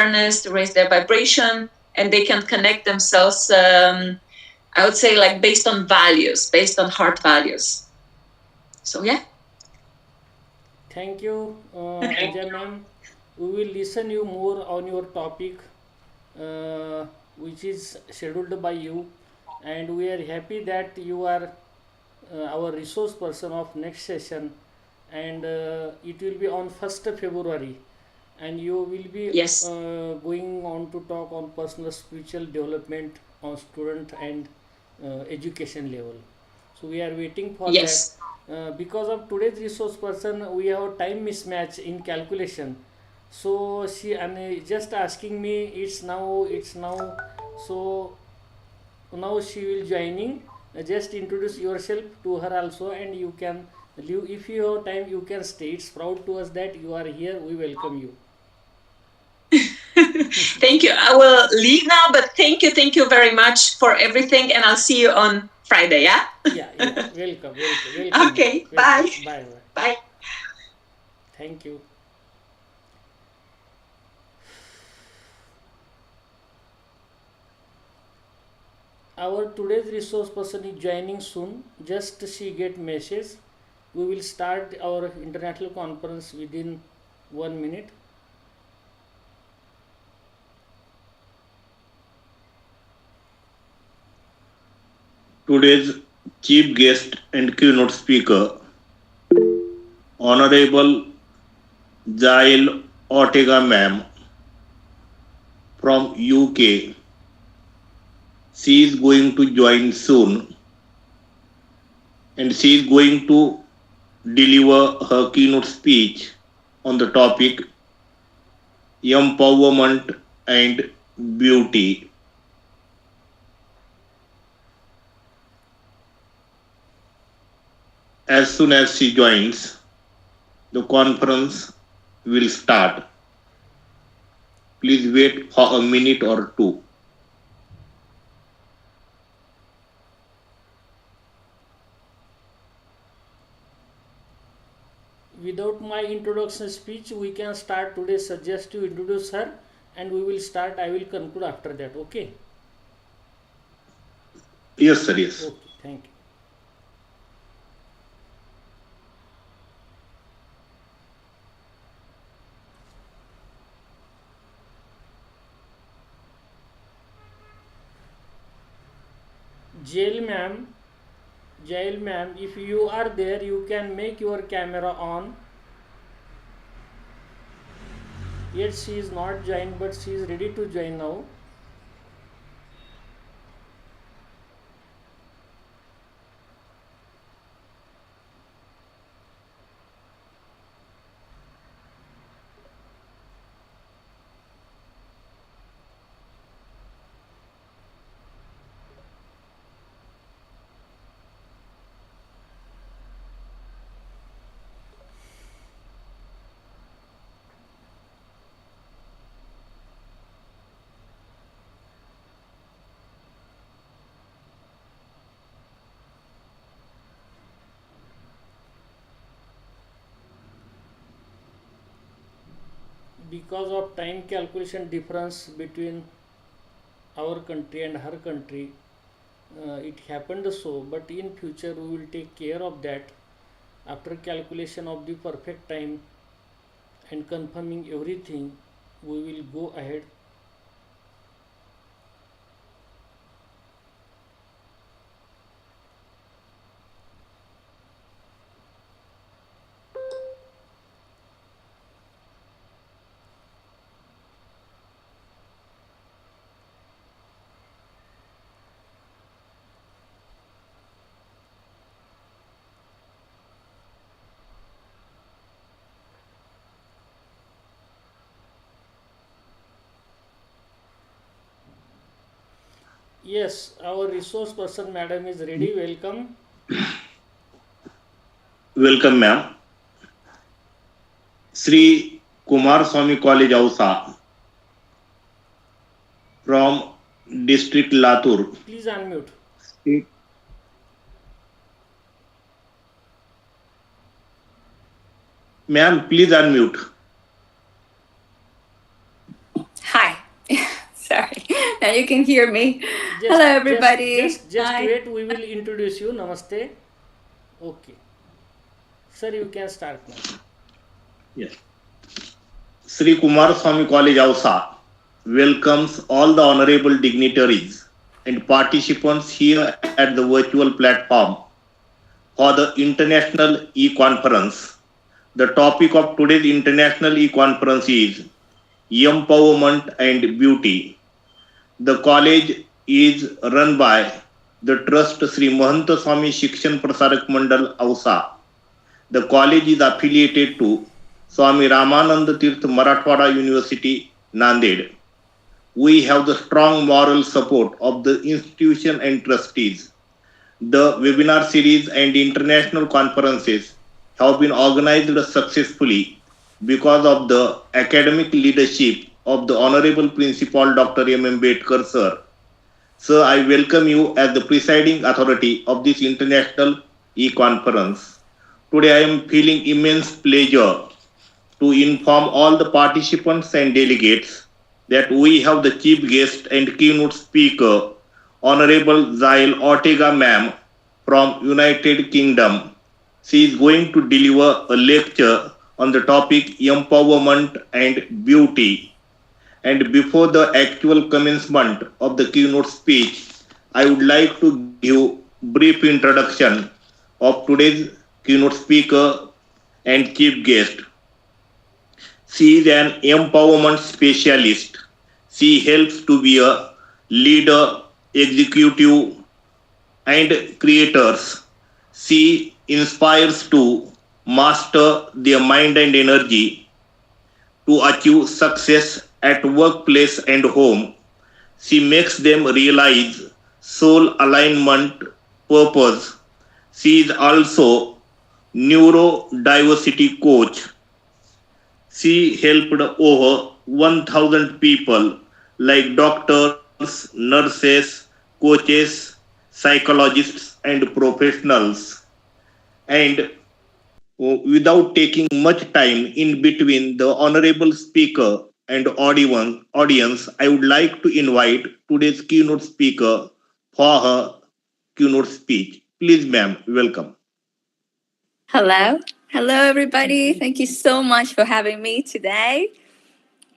awareness, to raise their vibration, and they can connect themselves, I would say, like based on values, based on heart values. So yeah. Thank you, Ajay ma'am. We will listen you more on your topic, which is scheduled by you, and we are happy that you are our resource person of next session, and it will be on 1st February, and you will be Yes. going on to talk on personal spiritual development on student and education level. So we are waiting for that. Yes. Because of today's resource person, we have time mismatch in calculation. So she and just asking me, it's now. So now she will joining. Just introduce yourself to her also, and you can leave if you have time. You can stay. It's proud to us that you are here. We welcome you. Thank you. I will leave now, but thank you very much for everything, and I'll see you on Friday. Yeah. Yeah, yeah. Welcome, ma'am. Okay. Welcome. Bye. Bye, bye. Bye. Thank you. Our today's resource person is joining soon. Just she get message. We will start our international conference within 1 minute. Today's chief guest and keynote speaker, Honorable Jael Ortega ma'am from UK. She is going to join soon and she is going to deliver her keynote speech on the topic empowerment and beauty. As soon as she joins, the conference will start. Please wait for a minute or two. Without my introduction speech, we can start today. Suggest you introduce her, and we will start. I will conclude after that. Okay. Yes, sir, yes. Okay. Thank you. Jael ma'am, Jael ma'am, if you are there, you can make your camera on. Yet she is not joined, but she is ready to join now. Because of time calculation difference between our country and her country, it happened so, but in future we will take care of that. After calculation of the perfect time and confirming everything, we will go ahead. Yes, our resource person madam is ready. Welcome. Welcome, ma'am. Shri Kumarswami College, Ausa from District Latur. Please unmute. Ma'am, please unmute. Hi. Yeah, you can hear me. Hello, Just, just, everybody. just Hi. wait. We will introduce you. Namaste. Okay, sir, you can start now. Yes. Shri Kumarswami College Ausa welcomes all the honorable dignitaries and participants here at the virtual platform for the International E-Conference. The topic of today's International E-Conference is Empowerment and Beauty. The college is run by the Trust Sri Mahanta Swami Shikshan Prasarak Mandal Ausa. The college is affiliated to Swami Ramananda Tirth Marathwada University, Nanded. We have the strong moral support of the institution and trustees. The webinar series and international conferences have been organized successfully because of the academic leadership of the Honorable Principal Dr. M. Ambedkar Sir. Sir, I welcome you as the presiding authority of this international e-conference. Today I am feeling immense pleasure to inform all the participants and delegates that we have the chief guest and keynote speaker, Honorable Jael Ortega ma'am from United Kingdom. She is going to deliver a lecture on the topic empowerment and beauty. And before the actual commencement of the keynote speech, I would like to give brief introduction of today's keynote speaker and chief guest. She is an empowerment specialist. She helps to be a leader, executive, and creators. She inspires to master their mind and energy to achieve success at workplace and home. She makes them realize soul alignment purpose. She is also neurodiversity coach. She helped over 1,000 people like doctors, nurses, coaches, psychologists, and professionals. And without taking much time in between the honorable speaker and audience, I would like to invite today's keynote speaker for her keynote speech. Please, ma'am, welcome. Hello. Hello, everybody. Thank you so much for having me today.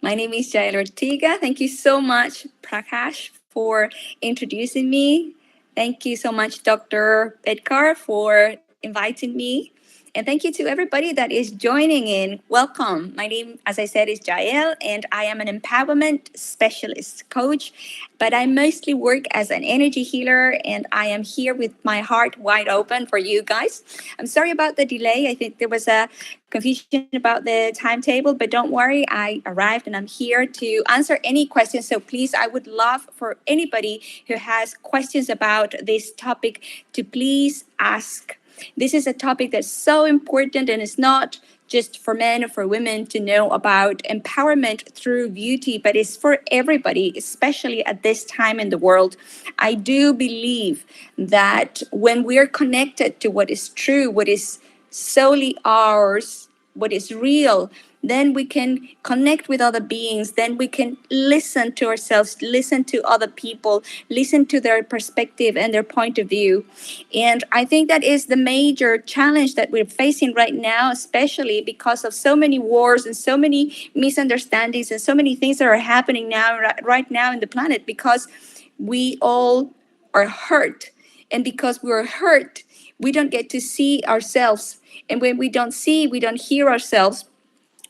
My name is Jael Ortega. Thank you so much, Prakash, for introducing me. Thank you so much, Dr. Bedkar, for inviting me. And thank you to everybody that is joining in. Welcome. My name, as I said, is Jael, and I am an empowerment specialist coach, but I mostly work as an energy healer, and I am here with my heart wide open for you guys. I'm sorry about the delay. I think there was a confusion about the timetable, but don't worry, I arrived and I'm here to answer any questions. So please, I would love for anybody who has questions about this topic to please ask. This is a topic that's so important, and it's not just for men or for women to know about empowerment through beauty, but it's for everybody, especially at this time in the world. I do believe that when we're connected to what is true, what is solely ours, what is real, then we can connect with other beings, then we can listen to ourselves, listen to other people, listen to their perspective and their point of view. And I think that is the major challenge that we're facing right now, especially because of so many wars and so many misunderstandings and so many things that are happening now, right now in the planet, because we all are hurt. And because we're hurt, we don't get to see ourselves. And when we don't see, we don't hear ourselves,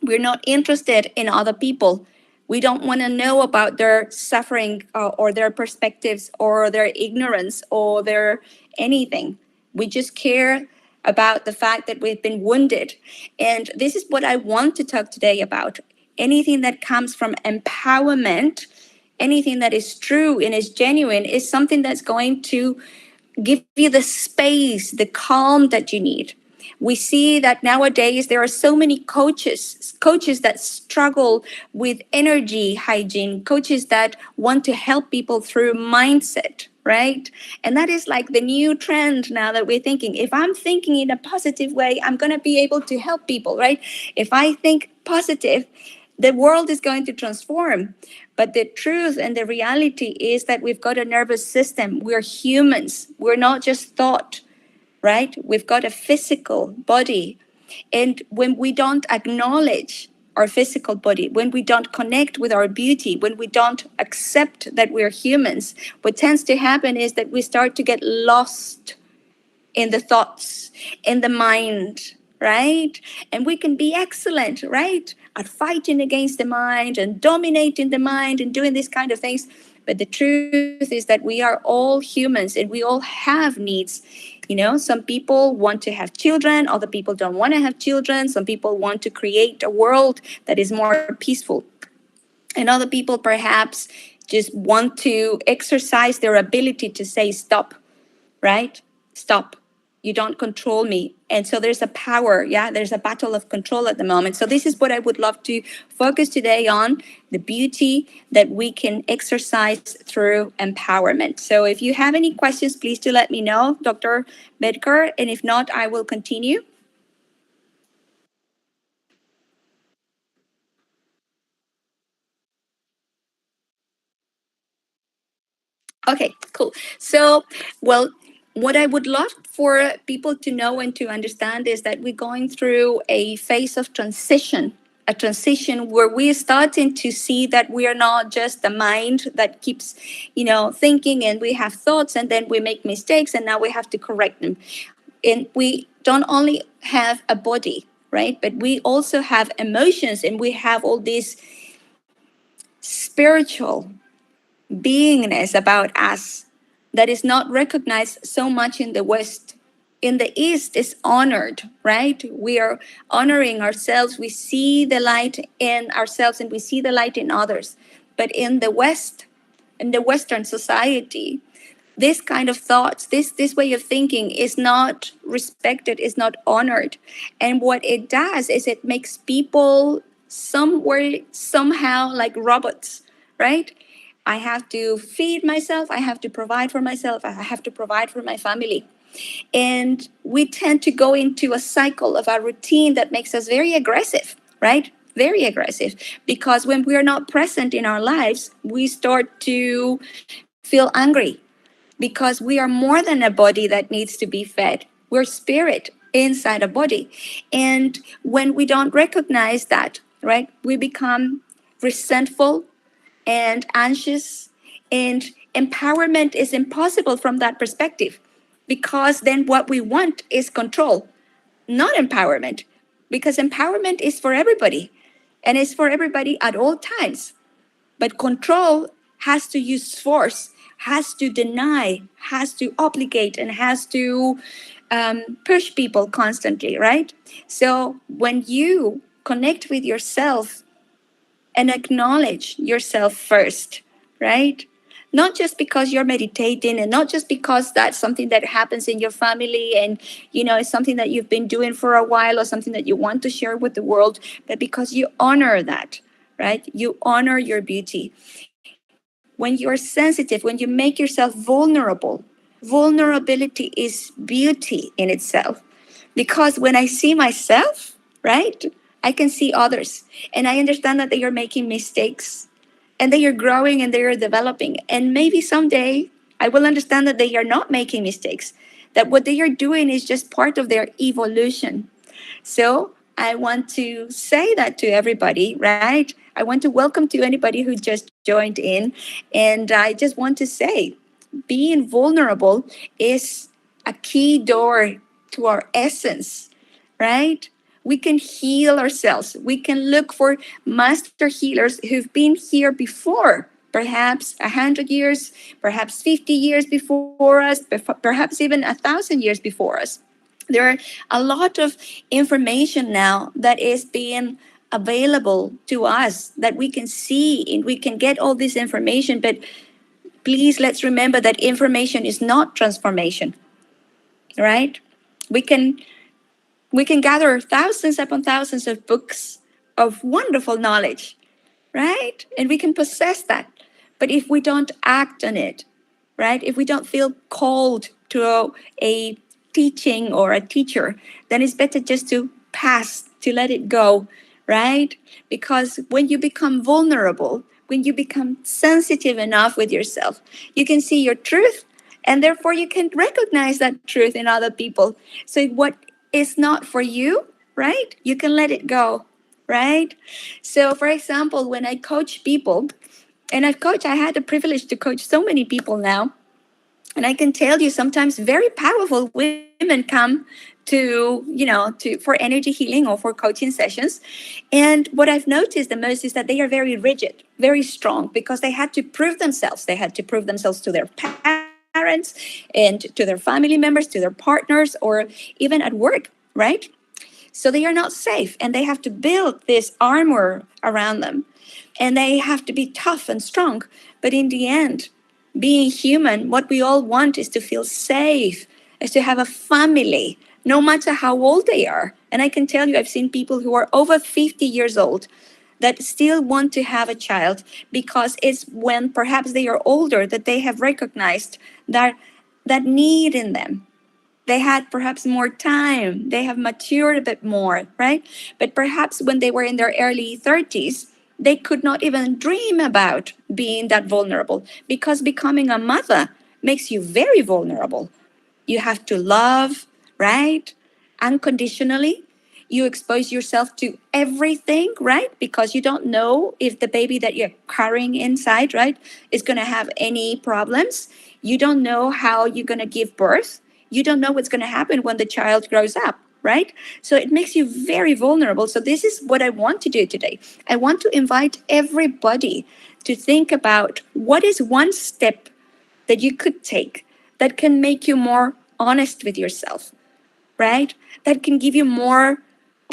we're not interested in other people. We don't want to know about their suffering or their perspectives or their ignorance or their anything. We just care about the fact that we've been wounded. And this is what I want to talk today about. Anything that comes from empowerment, anything that is true and is genuine, is something that's going to give you the space, the calm that you need. We see that nowadays there are so many coaches that struggle with energy hygiene, coaches that want to help people through mindset, right? And that is like the new trend now that we're thinking. If I'm thinking in a positive way, I'm going to be able to help people, right? If I think positive, the world is going to transform. But the truth and the reality is that we've got a nervous system. We're humans. We're not just thought, right? We've got a physical body. And when we don't acknowledge our physical body, when we don't connect with our beauty, when we don't accept that we're humans, what tends to happen is that we start to get lost in the thoughts, in the mind, right? And we can be excellent, right? At fighting against the mind and dominating the mind and doing these kind of things. But the truth is that we are all humans and we all have needs. Some people want to have children, other people don't want to have children. Some people want to create a world that is more peaceful. And other people perhaps just want to exercise their ability to say stop, right? Stop. You don't control me. And so there's a power, there's a battle of control at the moment. So this is what I would love to focus today on, the beauty that we can exercise through empowerment. So if you have any questions, please do let me know, Dr. Bedker. And if not, I will continue. Okay, cool. So, well, what I would love for people to know and to understand is that we're going through a phase of transition, a transition where we're starting to see that we are not just the mind that keeps, thinking, and we have thoughts and then we make mistakes and now we have to correct them. And we don't only have a body, right? But we also have emotions and we have all this spiritual beingness about us that is not recognized so much in the West. In the East, is honored, right? We are honoring ourselves. We see the light in ourselves and we see the light in others. But in the West, in the Western society, this kind of thoughts, this way of thinking is not respected, is not honored. And what it does is it makes people somehow like robots, right? I have to feed myself, I have to provide for myself, I have to provide for my family. And we tend to go into a cycle of a routine that makes us very aggressive, right? Very aggressive. Because when we are not present in our lives, we start to feel angry because we are more than a body that needs to be fed. We're spirit inside a body. And when we don't recognize that, right, we become resentful and anxious, and empowerment is impossible from that perspective, because then what we want is control, not empowerment, because empowerment is for everybody and it's for everybody at all times. But control has to use force, has to deny, has to obligate, and has to push people constantly, right? So when you connect with yourself and acknowledge yourself first, right? Not just because you're meditating and not just because that's something that happens in your family and, it's something that you've been doing for a while or something that you want to share with the world, but because you honor that, right? You honor your beauty. When you're sensitive, when you make yourself vulnerable, vulnerability is beauty in itself. Because when I see myself, right, I can see others and I understand that they are making mistakes and they are growing and they are developing. And maybe someday I will understand that they are not making mistakes, that what they are doing is just part of their evolution. So I want to say that to everybody, right? I want to welcome to anybody who just joined in. And I just want to say, being vulnerable is a key door to our essence, right? We can heal ourselves. We can look for master healers who've been here before, perhaps 100 years, perhaps 50 years before us, perhaps even 1,000 years before us. There are a lot of information now that is being available to us that we can see and we can get all this information. But please, let's remember that information is not transformation, right? We can gather thousands upon thousands of books of wonderful knowledge, right? And we can possess that. But if we don't act on it, right? If we don't feel called to a teaching or a teacher, then it's better just to pass, to let it go, right? Because when you become vulnerable, when you become sensitive enough with yourself, you can see your truth, and therefore you can recognize that truth in other people. So what is not for you, right? You can let it go, right? So, for example, when I coach people, and I had the privilege to coach so many people now. And I can tell you sometimes very powerful women come to for energy healing or for coaching sessions. And what I've noticed the most is that they are very rigid, very strong, because they had to prove themselves. They had to prove themselves to their parents and to their family members, to their partners, or even at work, right? So they are not safe, and they have to build this armor around them, and they have to be tough and strong. But in the end, being human, what we all want is to feel safe, is to have a family, no matter how old they are. And I can tell you, I've seen people who are over 50 years old that still want to have a child, because it's when perhaps they are older that they have recognized that need in them. They had perhaps more time, they have matured a bit more, right? But perhaps when they were in their early 30s, they could not even dream about being that vulnerable, because becoming a mother makes you very vulnerable. You have to love, right? Unconditionally. You expose yourself to everything, right? Because you don't know if the baby that you're carrying inside, right, is going to have any problems. You don't know how you're going to give birth. You don't know what's going to happen when the child grows up, right? So it makes you very vulnerable. So this is what I want to do today. I want to invite everybody to think about what is one step that you could take that can make you more honest with yourself, right? That can give you more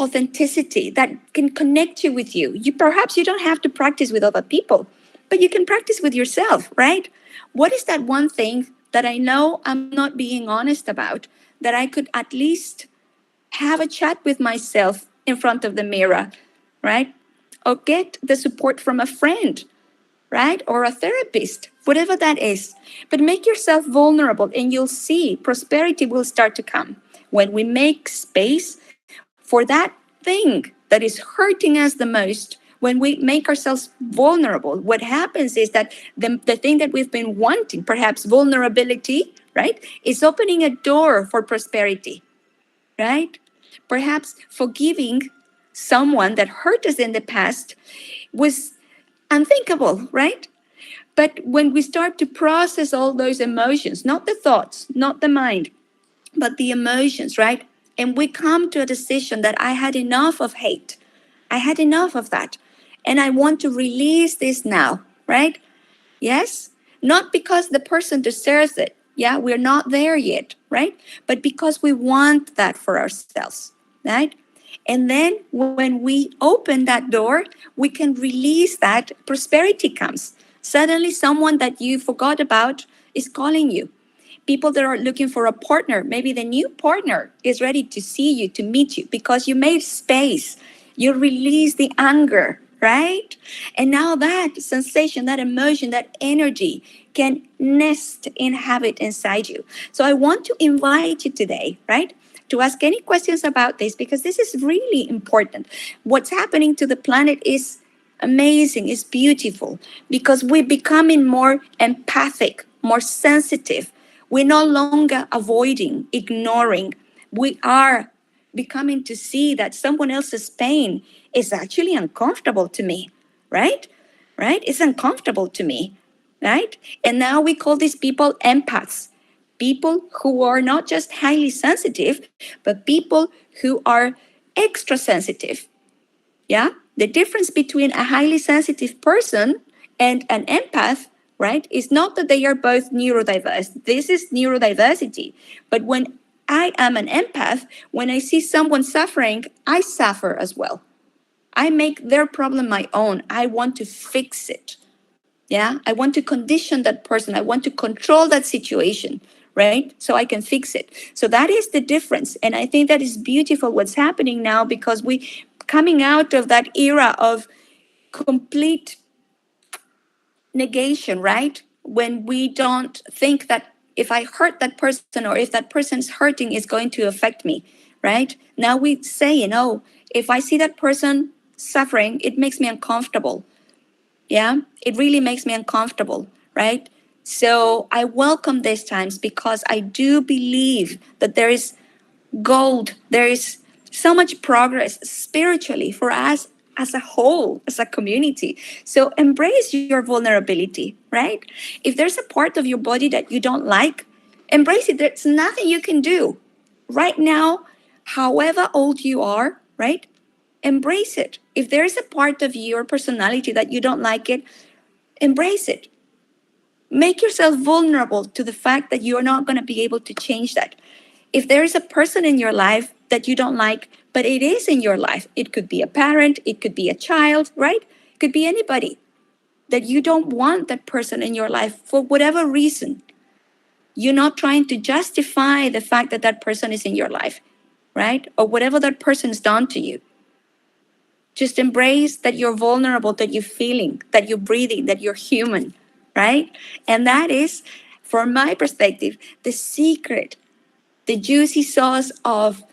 authenticity, that can connect you with you. You don't have to practice with other people, but you can practice with yourself, right? What is that one thing that I know I'm not being honest about, that I could at least have a chat with myself in front of the mirror, right? Or get the support from a friend, right? Or a therapist, whatever that is. But make yourself vulnerable, and you'll see prosperity will start to come when we make space for that thing that is hurting us the most. When we make ourselves vulnerable, what happens is that the thing that we've been wanting, perhaps vulnerability, right, is opening a door for prosperity, right? Perhaps forgiving someone that hurt us in the past was unthinkable, right? But when we start to process all those emotions, not the thoughts, not the mind, but the emotions, right? And we come to a decision that I had enough of hate. I had enough of that. And I want to release this now, right? Yes? Not because the person deserves it. Yeah, we're not there yet, right? But because we want that for ourselves, right? And then when we open that door, we can release that, prosperity comes. Suddenly, someone that you forgot about is calling you. People that are looking for a partner, maybe the new partner is ready to see you, to meet you, because you made space. You release the anger, right? And now that sensation, that emotion, that energy can nest, inhabit inside you. So I want to invite you today, right, to ask any questions about this, because this is really important. What's happening to the planet is amazing, is beautiful, because we're becoming more empathic, more sensitive. We're no longer avoiding, ignoring. We are becoming to see that someone else's pain is actually uncomfortable to me, right? Right? It's uncomfortable to me, right? And now we call these people empaths, people who are not just highly sensitive, but people who are extra sensitive. Yeah. The difference between a highly sensitive person and an empath, right, is not that they are both neurodiverse. This is neurodiversity. But when I am an empath, when I see someone suffering, I suffer as well. I make their problem my own. I want to fix it. Yeah. I want to condition that person. I want to control that situation, right? So I can fix it. So that is the difference. And I think that is beautiful what's happening now, because we coming out of that era of complete negation, right? When we don't think that if I hurt that person, or if that person's hurting, is going to affect me, right? Now we say, if I see that person suffering, it makes me uncomfortable. Yeah, it really makes me uncomfortable, right? So I welcome these times because I do believe that there is gold, there is so much progress spiritually for us as a whole, as a community. So embrace your vulnerability, right? If there's a part of your body that you don't like, embrace it. There's nothing you can do right now, however old you are, right? Embrace it. If there is a part of your personality that you don't like it, embrace it. Make yourself vulnerable to the fact that you're not going to be able to change that. If there is a person in your life that you don't like, but it is in your life, it could be a parent, it could be a child, right? It could be anybody that you don't want that person in your life for whatever reason. You're not trying to justify the fact that that person is in your life, right? Or whatever that person's done to you. Just embrace that you're vulnerable, that you're feeling, that you're breathing, that you're human, right? And that is, from my perspective, the secret, the juicy sauce of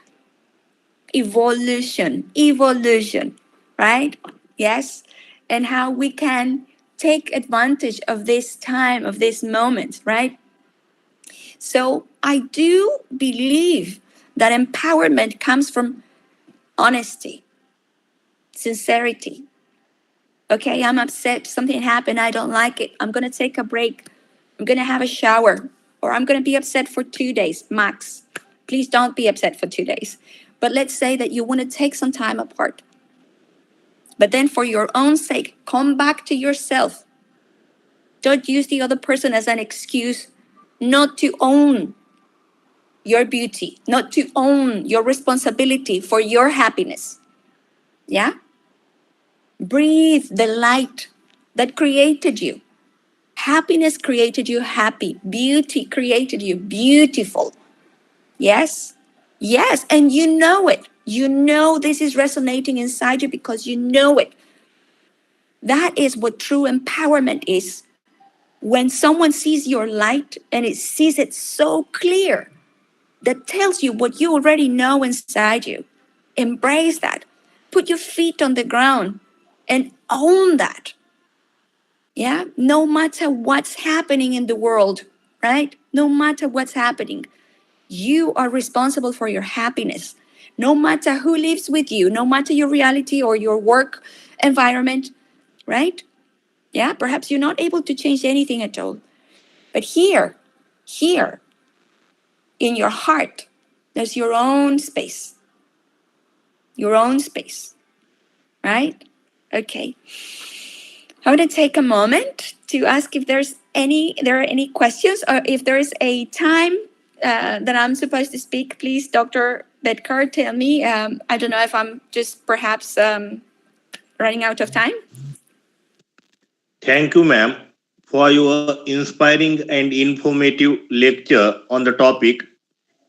evolution, right? Yes. And how we can take advantage of this time, of this moment, right? So I do believe that empowerment comes from honesty, sincerity. Okay, I'm upset, something happened, I don't like it. I'm going to take a break. I'm going to have a shower, or I'm going to be upset for 2 days max. Please don't be upset for 2 days. But let's say that you want to take some time apart. But then, for your own sake, come back to yourself. Don't use the other person as an excuse not to own your beauty, not to own your responsibility for your happiness. Yeah? Breathe the light that created you. Happiness created you happy. Beauty created you beautiful. Yes? Yes, and you know it. You know this is resonating inside you because you know it. That is what true empowerment is. When someone sees your light and it sees it so clear, that tells you what you already know inside you. Embrace that. Put your feet on the ground and own that. Yeah, no matter what's happening in the world, right? No matter what's happening, you are responsible for your happiness. No matter who lives with you, no matter your reality or your work environment, right? Yeah, perhaps you're not able to change anything at all. But here, in your heart, there's your own space, right? Okay. I'm going to take a moment to ask if there are any questions, or if there is a time that I'm supposed to speak. Please, Dr. Bedkar, tell me. I don't know if I'm just perhaps running out of time. Thank you, ma'am, for your inspiring and informative lecture on the topic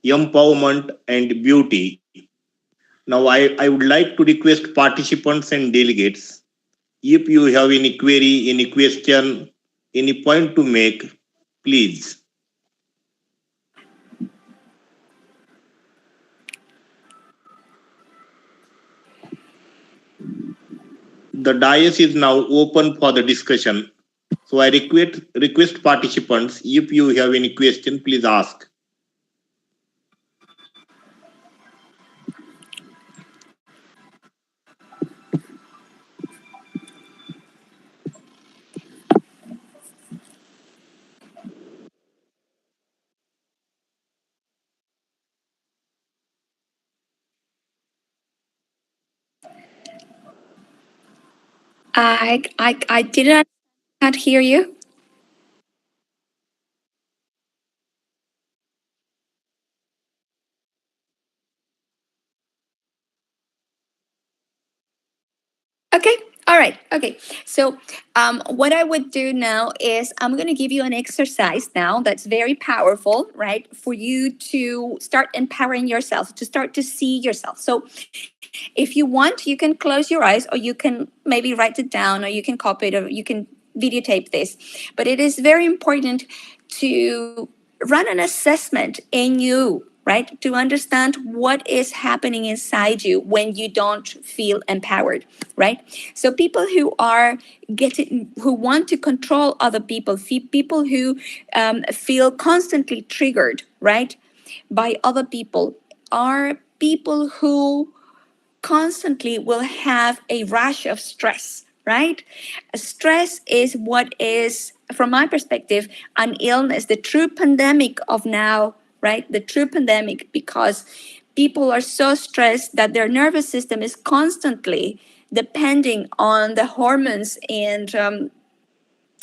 empowerment and beauty. Now, I would like to request participants and delegates, if you have any query, any question, any point to make, please. The dais is now open for the discussion. So I request participants, if you have any question, please ask. I did not hear you. Okay. All right. Okay. So, what I would do now is I'm going to give you an exercise now that's very powerful, right? For you to start empowering yourself, to start to see yourself. So, if you want, you can close your eyes, or you can maybe write it down, or you can copy it, or you can videotape this. But it is very important to run an assessment in you, right? To understand what is happening inside you when you don't feel empowered, right? So people who want to control other people, people who feel constantly triggered, right, by other people, are people who constantly will have a rush of stress, right? Stress is what is, from my perspective, an illness, the true pandemic of now, right? The true pandemic, because people are so stressed that their nervous system is constantly depending on the hormones and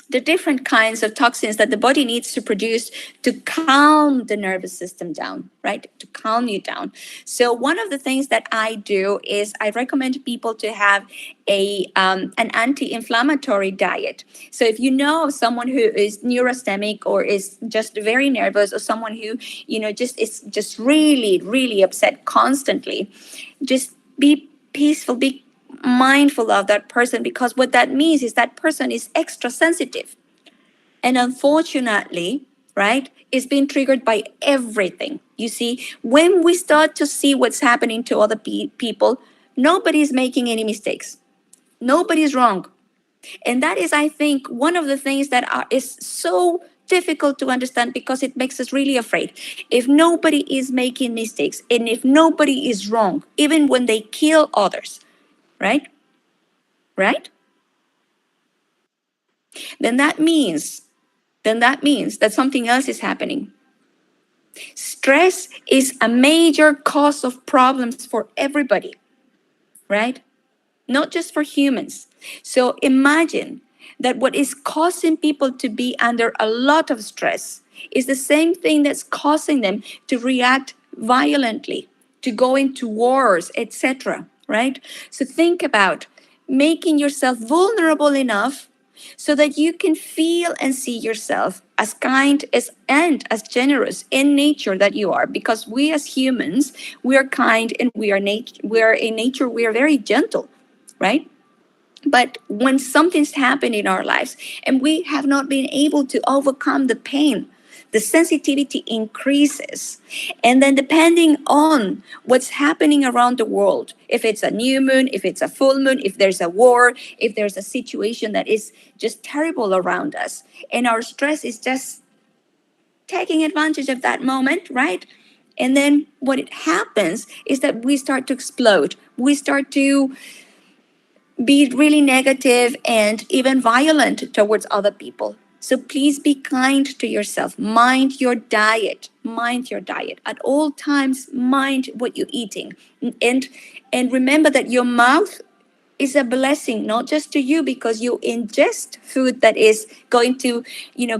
the different kinds of toxins that the body needs to produce to calm the nervous system down, right? To calm you down. So one of the things that I do is I recommend people to have an anti-inflammatory diet. So if you know of someone who is neurasthenic or is just very nervous, or someone who just is just really really upset constantly, just be peaceful, be mindful of that person, because what that means is that person is extra sensitive, and unfortunately, right, is being triggered by everything. You see, when we start to see what's happening to other people, nobody's making any mistakes, nobody's wrong. And that is, I think, one of the things that is so difficult to understand, because it makes us really afraid. If nobody is making mistakes, and if nobody is wrong, even when they kill others, right? Right? Then that means that something else is happening. Stress is a major cause of problems for everybody, right? Not just for humans. So imagine that what is causing people to be under a lot of stress is the same thing that's causing them to react violently, to go into wars, etc., right? So think about making yourself vulnerable enough so that you can feel and see yourself as kind as and as generous in nature that you are, because we as humans, we are kind, and we are in nature, we are very gentle, right? But when something's happened in our lives and we have not been able to overcome the pain, the sensitivity increases. And then, depending on what's happening around the world, if it's a new moon, if it's a full moon, if there's a war, if there's a situation that is just terrible around us, and our stress is just taking advantage of that moment, right? And then what it happens is that we start to explode. We start to be really negative and even violent towards other people. So please be kind to yourself. Mind your diet. Mind your diet. At all times, mind what you're eating. And and remember that your mouth is a blessing, not just to you because you ingest food that is going to,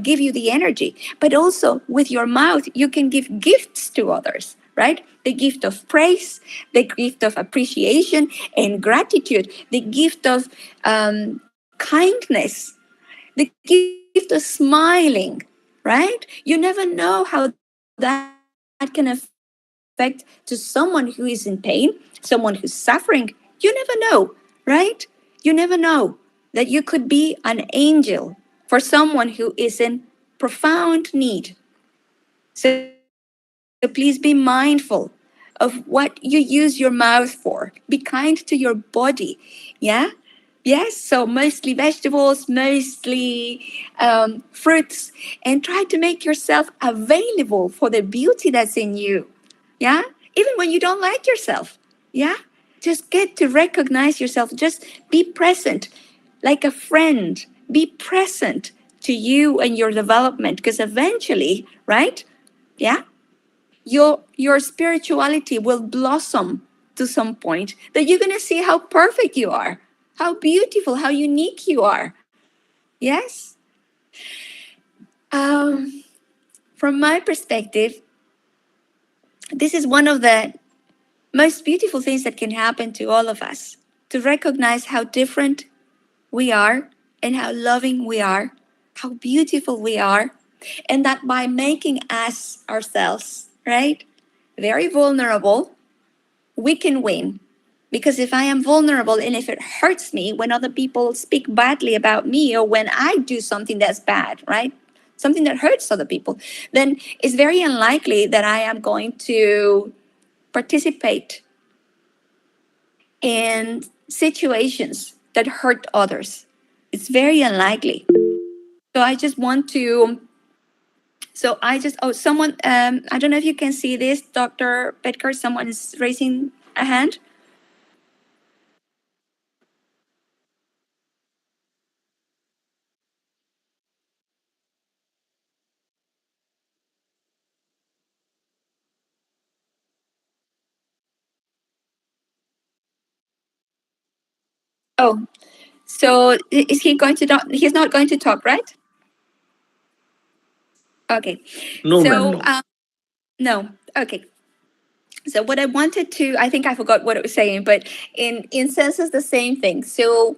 give you the energy, but also with your mouth, you can give gifts to others, right? The gift of praise, the gift of appreciation and gratitude, the gift of kindness, the gift of smiling, right? You never know how that can affect to someone who is in pain, someone who's suffering. You never know, right? You never know that you could be an angel for someone who is in profound need. So please be mindful of what you use your mouth for. Be kind to your body. Yeah? Yes, so mostly vegetables, mostly fruits, and try to make yourself available for the beauty that's in you. Yeah? Even when you don't like yourself. Yeah? Just get to recognize yourself. Just be present like a friend. Be present to you and your development, because eventually, right? Yeah? Your spirituality will blossom to some point that you're going to see how perfect you are, how beautiful, how unique you are. Yes. um, from my perspective, this is one of the most beautiful things that can happen to all of us, to recognize how different we are and how loving we are, how beautiful we are, and that by making us ourselves, right, very vulnerable, we can win. Because if I am vulnerable and if it hurts me when other people speak badly about me or when I do something that's bad, right? something that hurts other people, then it's very unlikely that I am going to participate in situations that hurt others. It's very unlikely. So I just want to. So I just. Oh, someone. I don't know if you can see this, Dr. Petker. Someone is raising a hand. Oh, so is he going to not? He's not going to talk, right? Okay. No, ma'am, So no. no. Okay. So what I wanted to, I think I forgot what I was saying, but in sense is the same thing. So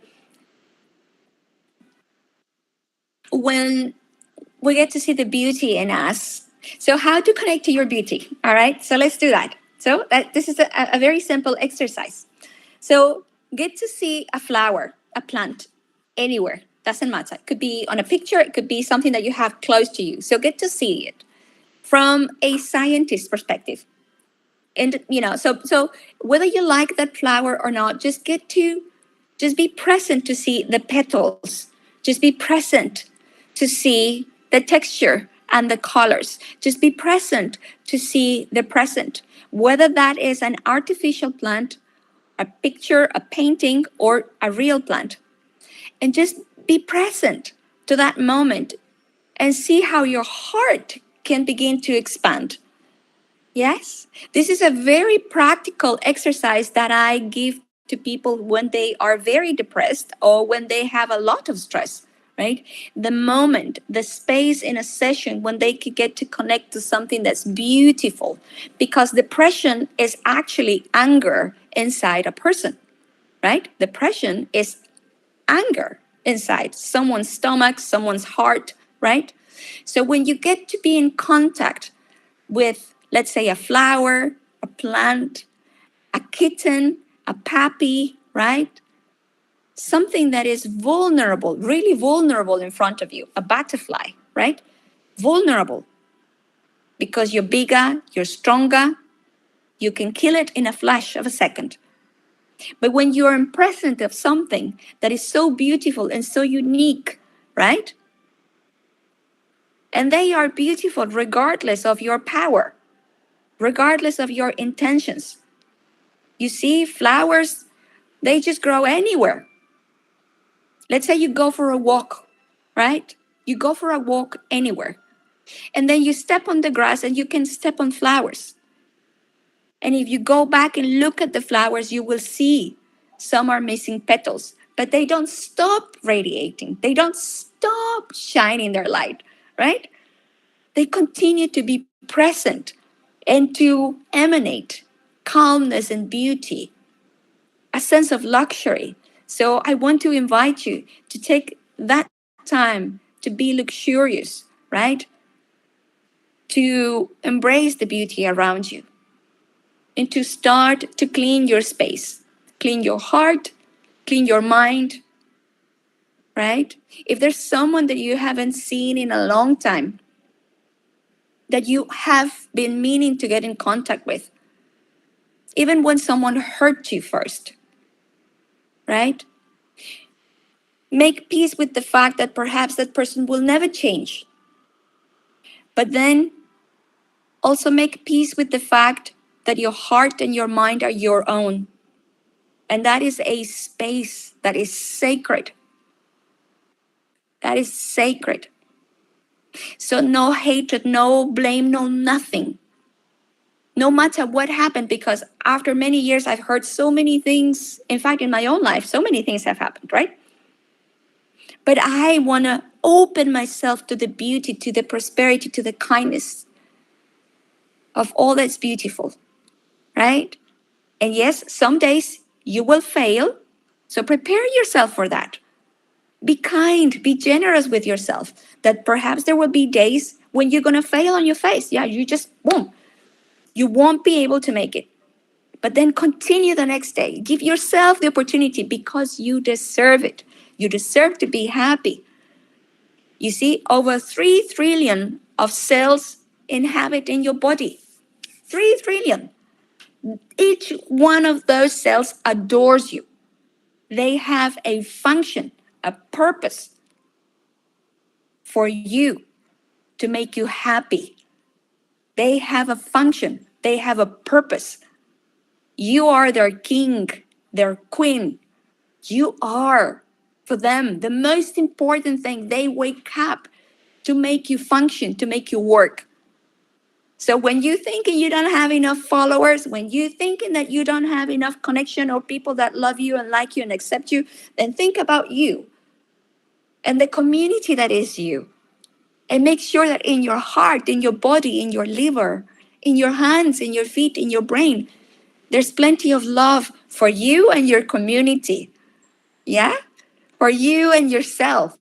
when we get to see the beauty in us, so how to connect to your beauty? All right. So let's do that. So this is a very simple exercise. So get to see a flower, a plant, anywhere. Doesn't matter. It could be on a picture. It could be something that you have close to you. So get to see it from a scientist perspective. And so whether you like that flower or not, just be present to see the petals. Just be present to see the texture and the colors. Just be present to see the present, whether that is an artificial plant, a picture, a painting, or a real plant. And just be present to that moment and see how your heart can begin to expand. Yes, this is a very practical exercise that I give to people when they are very depressed or when they have a lot of stress, right? The moment, the space in a session when they could get to connect to something that's beautiful, because depression is actually anger inside a person, right? Depression is anger inside someone's stomach, someone's heart, right? So when you get to be in contact with, let's say, a flower, a plant, a kitten, a puppy, right? Something that is vulnerable, really vulnerable in front of you, a butterfly, right? Vulnerable because you're bigger, you're stronger, you can kill it in a flash of a second. But when you're in presence of something that is so beautiful and so unique, right? And they are beautiful regardless of your power, regardless of your intentions. You see, flowers, they just grow anywhere. Let's say you go for a walk, right? You go for a walk anywhere. And then you step on the grass and you can step on flowers. And if you go back and look at the flowers, you will see some are missing petals, but they don't stop radiating. They don't stop shining their light, right? They continue to be present and to emanate calmness and beauty, a sense of luxury. So I want to invite you to take that time to be luxurious, right? To embrace the beauty around you and to start to clean your space, clean your heart, clean your mind, right? If there's someone that you haven't seen in a long time, that you have been meaning to get in contact with, even when someone hurt you first, right? Make peace with the fact that perhaps that person will never change. But then also make peace with the fact that your heart and your mind are your own. And that is a space that is sacred. That is sacred. So no hatred, no blame, no nothing. No matter what happened, because after many years, I've heard so many things. In fact, in my own life, so many things have happened, right? But I want to open myself to the beauty, to the prosperity, to the kindness of all that's beautiful, right? And yes, some days you will fail. So prepare yourself for that. Be kind, be generous with yourself. That perhaps there will be days when you're going to fail on your face. Yeah, you just won't. You won't be able to make it. But then continue the next day. Give yourself the opportunity because you deserve it. You deserve to be happy. You see, over 3 trillion of cells inhabit in your body. 3 trillion. Each one of those cells adores you. They have a function, a purpose for you to make you happy. They have a function, they have a purpose. You are their king, their queen. You are, for them, the most important thing. They wake up to make you function, to make you work. So when you're thinking you don't have enough followers, when you're thinking that you don't have enough connection or people that love you and like you and accept you, then think about you and the community that is you. And make sure that in your heart, in your body, in your liver, in your hands, in your feet, in your brain, there's plenty of love for you and your community. Yeah? For you and yourself.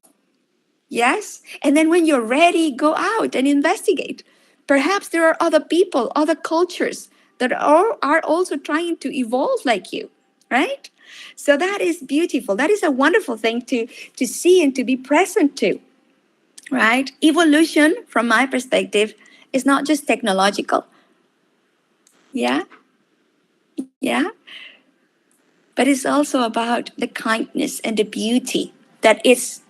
Yes? And then when you're ready, go out and investigate. Perhaps there are other people, other cultures that are also trying to evolve like you, right? So that is beautiful. That is a wonderful thing to see and to be present to, right? Evolution, from my perspective, is not just technological. Yeah? Yeah? But it's also about the kindness and the beauty that is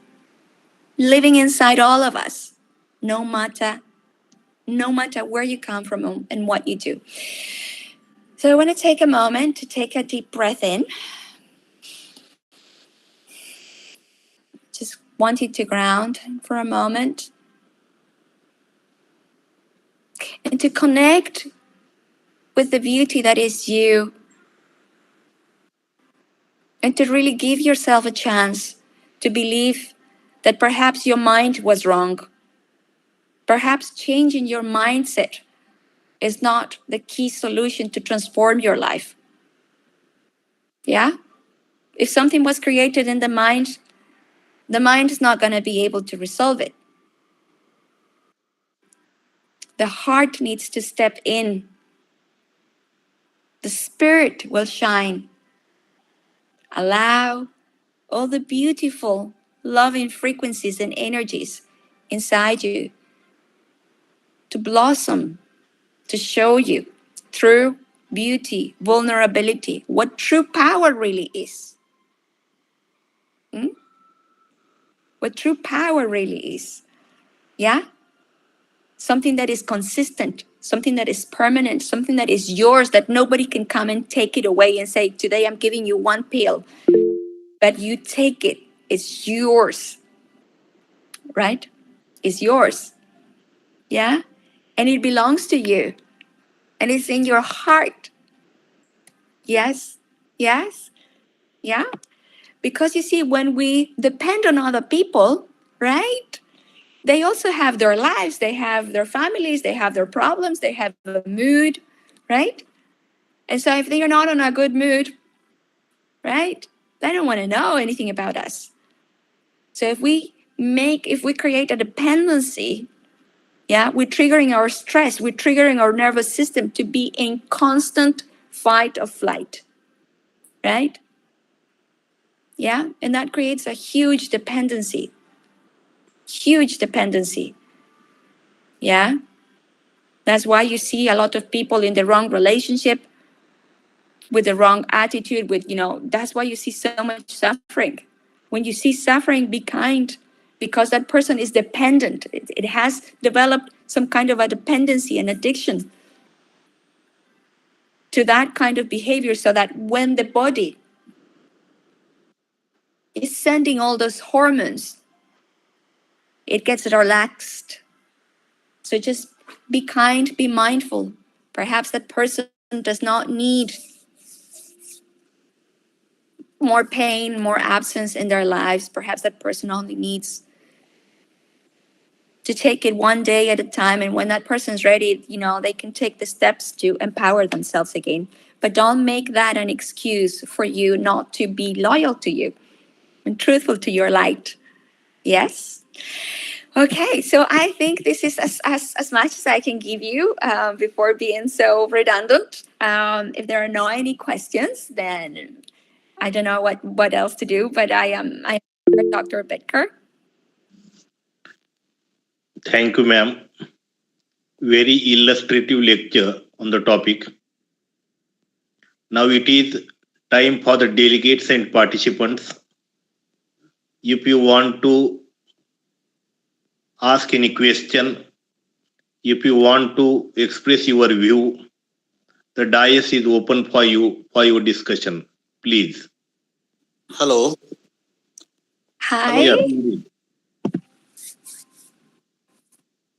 living inside all of us, no matter where you come from and what you do. So I want to take a moment to take a deep breath in. Just want you to ground for a moment and to connect with the beauty that is you, and to really give yourself a chance to believe that perhaps your mind was wrong. Perhaps changing your mindset is not the key solution to transform your life. Yeah? If something was created in the mind is not going to be able to resolve it. The heart needs to step in. The spirit will shine. Allow all the beautiful, loving frequencies and energies inside you to blossom, to show you through beauty, vulnerability, what true power really is. What true power really is. Yeah? Something that is consistent, something that is permanent, something that is yours, that nobody can come and take it away and say, today I'm giving you one pill, but you take it. It's yours, right? It's yours. Yeah? And it belongs to you. And it's in your heart. Yes? Yes? Yeah? Because you see, when we depend on other people, right? They also have their lives, they have their families, they have their problems, they have a mood, right? And so if they are not on a good mood, right? They don't want to know anything about us. So if we create a dependency, yeah, we're triggering our stress, we're triggering our nervous system to be in constant fight or flight, right? Yeah, and that creates a huge dependency. Huge dependency. Yeah. That's why you see a lot of people in the wrong relationship, with the wrong attitude, that's why you see so much suffering. When you see suffering, be kind, because that person is dependent. It has developed some kind of a dependency and addiction to that kind of behavior, so that when the body is sending all those hormones, it gets relaxed. So just be kind, be mindful. Perhaps that person does not need more pain, more absence in their lives. Perhaps that person only needs to take it one day at a time. And when that person's ready, they can take the steps to empower themselves again. But don't make that an excuse for you not to be loyal to you and truthful to your light. Yes? Okay, so I think this is as much as I can give you before being so redundant. If there are no any questions, then I don't know what else to do, but I am Dr. Bedker. Thank you, ma'am. Very illustrative lecture on the topic. Now it is time for the delegates and participants. If you want to ask any question, if you want to express your view, the dais is open for you for your discussion. Please. Hello. Hi. Yeah.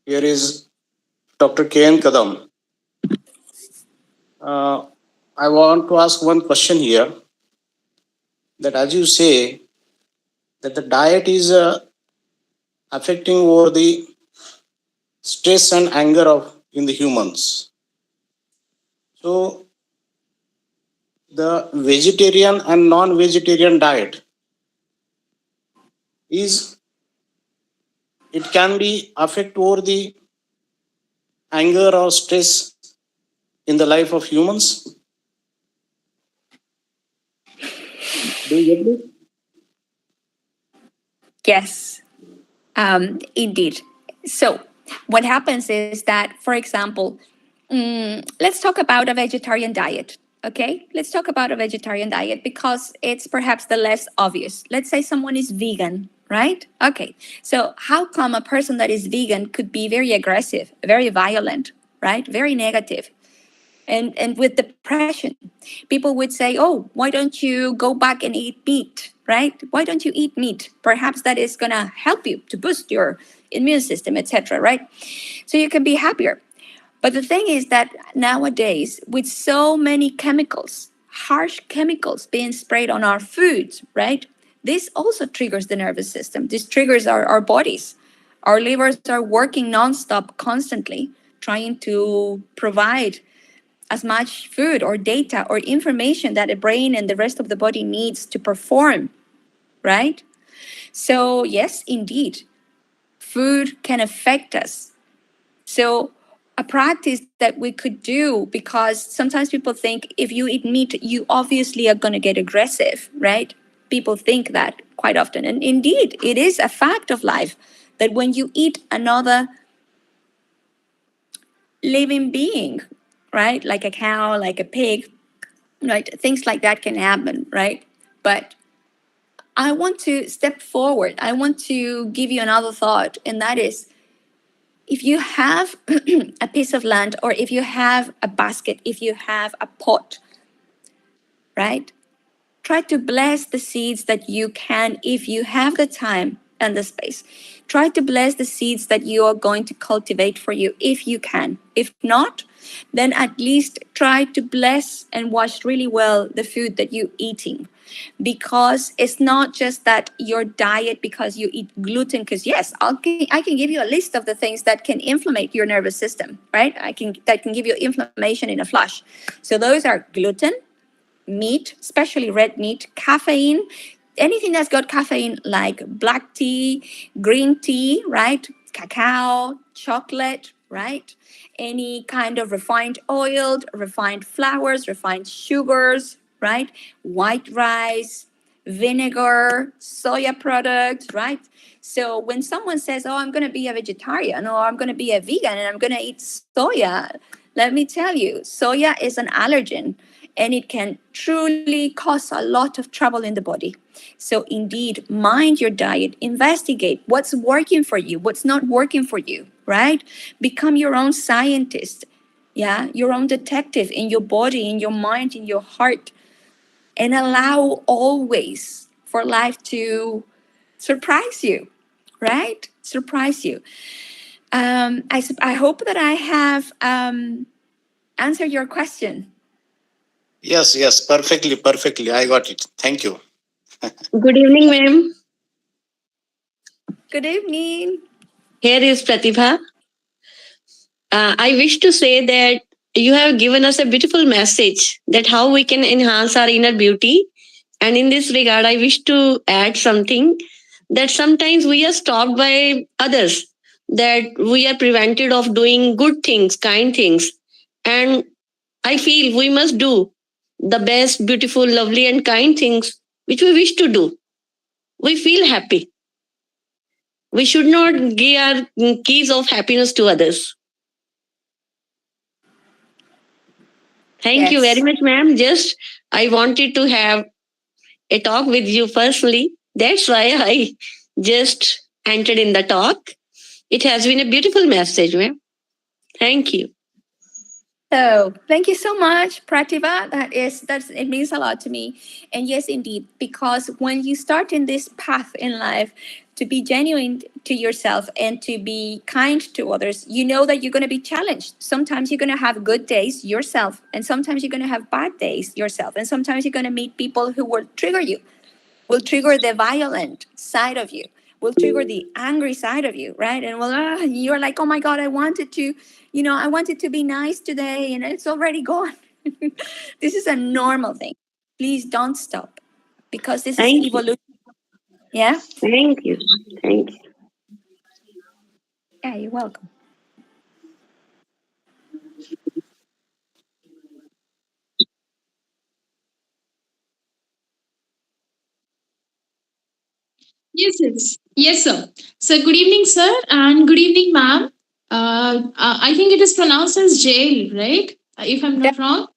Here is Dr. K.N. Kadam. I want to ask one question here. That as you say, that the diet is affecting over the stress and anger of in the humans. So the vegetarian and non-vegetarian diet is, it can be affect over the anger or stress in the life of humans. Do you get it? Yes, indeed. So, what happens is that, for example, let's talk about a vegetarian diet. Okay, let's talk about a vegetarian diet because it's perhaps the less obvious. Let's say someone is vegan, right? Okay, so how come a person that is vegan could be very aggressive, very violent, right? Very negative? And with depression, people would say, oh, why don't you go back and eat meat, right? Why don't you eat meat? Perhaps that is going to help you to boost your immune system, etc., right? So you can be happier. But the thing is that nowadays, with so many chemicals, harsh chemicals being sprayed on our foods, right? This also triggers the nervous system. This triggers our bodies. Our livers are working nonstop, constantly, trying to provide as much food or data or information that the brain and the rest of the body needs to perform, right? So, yes, indeed, food can affect us. So, a practice that we could do, because sometimes people think if you eat meat, you obviously are going to get aggressive, right? People think that quite often. And indeed, it is a fact of life that when you eat another living being, right, like a cow, like a pig, right, things like that can happen, right? But I want to step forward. I want to give you another thought, and that is, if you have a piece of land, or if you have a basket, if you have a pot, right? Try to bless the seeds that you can, if you have the time and the space. Try to bless the seeds that you are going to cultivate for you, if you can. If not, then at least try to bless and wash really well the food that you're eating. Because it's not just that your diet, because you eat gluten, because yes, I can give you a list of the things that can inflammate your nervous system, right? That can give you inflammation in a flash. So those are gluten, meat, especially red meat, caffeine, anything that's got caffeine, like black tea, green tea, right? Cacao, chocolate, right? Any kind of refined oil, refined flours, refined sugars, right? White rice, vinegar, soya products, right? So when someone says, oh, I'm going to be a vegetarian, or I'm going to be a vegan and I'm going to eat soya, let me tell you, soya is an allergen, and it can truly cause a lot of trouble in the body. So indeed, mind your diet, investigate what's working for you, what's not working for you, right? Become your own scientist, yeah, your own detective in your body, in your mind, in your heart, and allow always for life to surprise you, right? Surprise you. I hope that I have answered your question. Yes, perfectly. I got it. Thank you. Good evening, ma'am. Good evening. Here is Pratibha. I wish to say that you have given us a beautiful message that how we can enhance our inner beauty. And in this regard, I wish to add something that sometimes we are stopped by others, that we are prevented of doing good things, kind things. And I feel we must do the best, beautiful, lovely, and kind things which we wish to do. We feel happy. We should not give our keys of happiness to others. Thank you very much, ma'am. Just I wanted to have a talk with you personally. That's why I just entered in the talk. It has been a beautiful message, ma'am. Thank you. So thank you so much, Prativa. That's it means a lot to me. And yes, indeed, because when you start in this path in life to be genuine to yourself and to be kind to others, you know that you're going to be challenged. Sometimes you're going to have good days yourself, and sometimes you're going to have bad days yourself, and sometimes you're going to meet people who will trigger you, will trigger the violent side of you, will trigger the angry side of you, right? And you're like, oh my God, I wanted to be nice today, and it's already gone. This is a normal thing. Please don't stop, because this is evolution. Yeah? Thank you. Thank you. Yeah, you're welcome. Yes, sir. So, good evening, sir, and good evening, ma'am. I think it is pronounced as Jael, right? If I'm not wrong.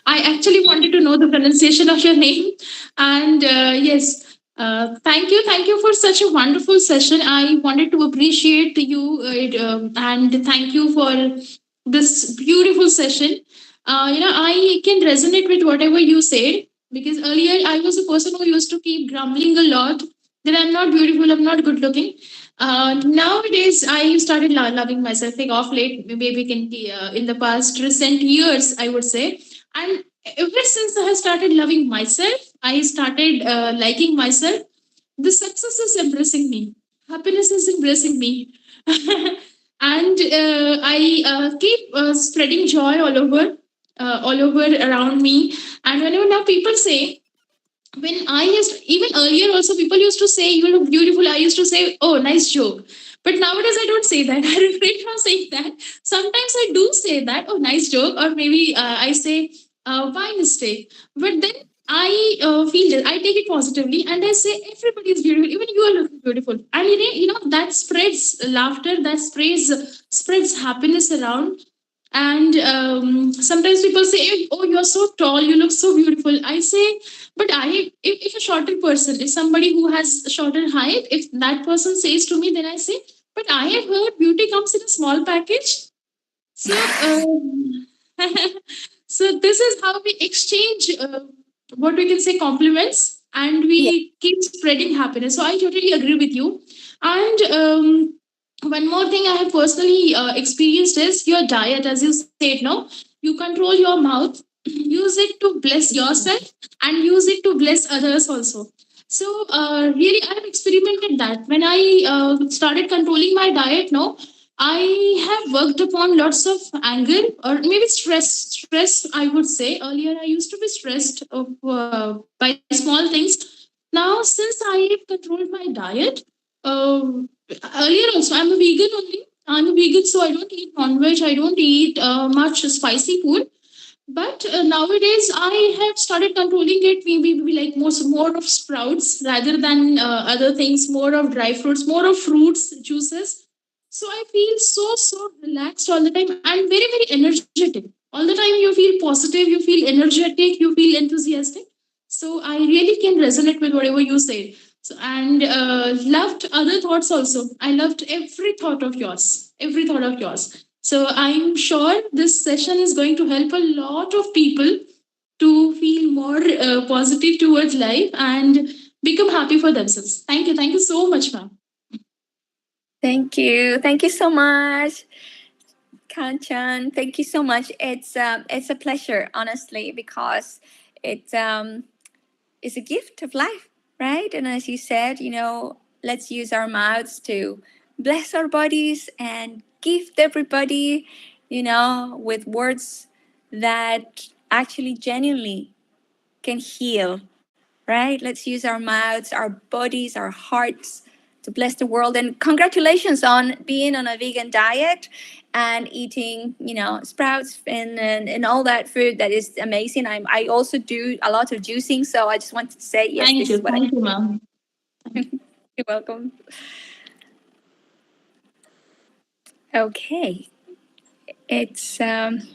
I actually wanted to know the pronunciation of your name. And yes, thank you for such a wonderful session. I wanted to appreciate you and thank you for this beautiful session. I can resonate with whatever you said because earlier I was a person who used to keep grumbling a lot that I'm not beautiful, I'm not good looking. Nowadays, I started loving myself. Like off late, maybe in the past recent years, I would say, and ever since I have started loving myself, I started liking myself. The success is embracing me. Happiness is embracing me. And I keep spreading joy all over around me. And whenever now people say, when I used even earlier also people used to say you look beautiful. I used to say, oh, nice joke. But nowadays I don't say that. I refrain from saying that. Sometimes I do say that, oh, nice joke, or maybe I say by mistake. But then I feel that I take it positively and I say everybody is beautiful, even you are looking beautiful. And that spreads laughter, that spreads happiness around. And sometimes people say, oh, you're so tall, you look so beautiful. I say, but if a shorter person, if somebody who has a shorter height, if that person says to me, then I say, but I have heard beauty comes in a small package. So, so this is how we exchange what we can say compliments, and Yeah. we keep spreading happiness. So I totally agree with you. And one more thing I have personally experienced is your diet, as you said. No, you control your mouth, use it to bless yourself, and use it to bless others also. So really, I have experimented that when I started controlling my diet. No, I have worked upon lots of anger or maybe stress. Stress, I would say. Earlier, I used to be stressed by small things. Now, since I have controlled my diet, earlier also, I'm a vegan only. I'm a vegan, so I don't eat non-veg. I don't eat much spicy food. But nowadays, I have started controlling it. Maybe like more of sprouts rather than other things. More of dry fruits, more of fruits, juices. So I feel so relaxed all the time and very energetic. All the time you feel positive, you feel energetic, you feel enthusiastic. So I really can resonate with whatever you said. So and loved other thoughts also. I loved every thought of yours, every thought of yours. So I'm sure this session is going to help a lot of people to feel more positive towards life and become happy for themselves. Thank you so much, ma'am. Thank you. Thank you so much, Kanchan. Thank you so much. It's a pleasure, honestly, because it's a gift of life, right? And as you said, let's use our mouths to bless our bodies and gift everybody, with words that actually genuinely can heal, right? Let's use our mouths, our bodies, our hearts to bless the world. And congratulations on being on a vegan diet and eating, sprouts and all that food. That is amazing. I also do a lot of juicing. So I just wanted to say, yes, this is what Thank you, ma'am. You're welcome. Okay. It's Good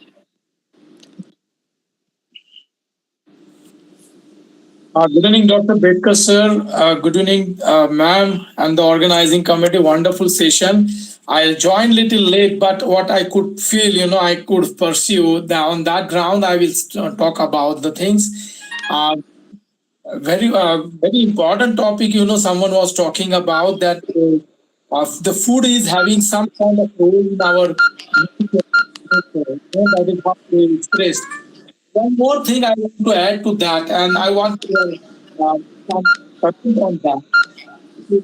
evening, Dr. Bedkar, sir. Good evening, ma'am, and the organizing committee. Wonderful session. I'll join little late, but what I could feel, I could pursue. On that ground, I will talk about the things. Very important topic. Someone was talking about that the food is having some kind of role in our nature. That is how we express. One more thing I want to add to that, and I want to some touching on that. Is,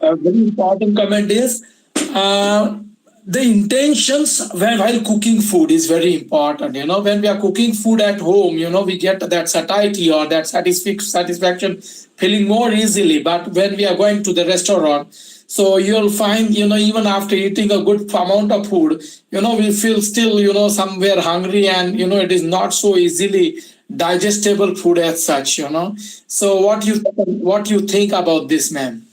a very important comment is uh, the intentions while cooking food is very important. When we are cooking food at home, we get that satiety or that satisfaction feeling more easily. But when we are going to the restaurant, so you'll find, even after eating a good amount of food, we feel still, somewhere hungry, and it is not so easily digestible food as such. So what you think about this, ma'am?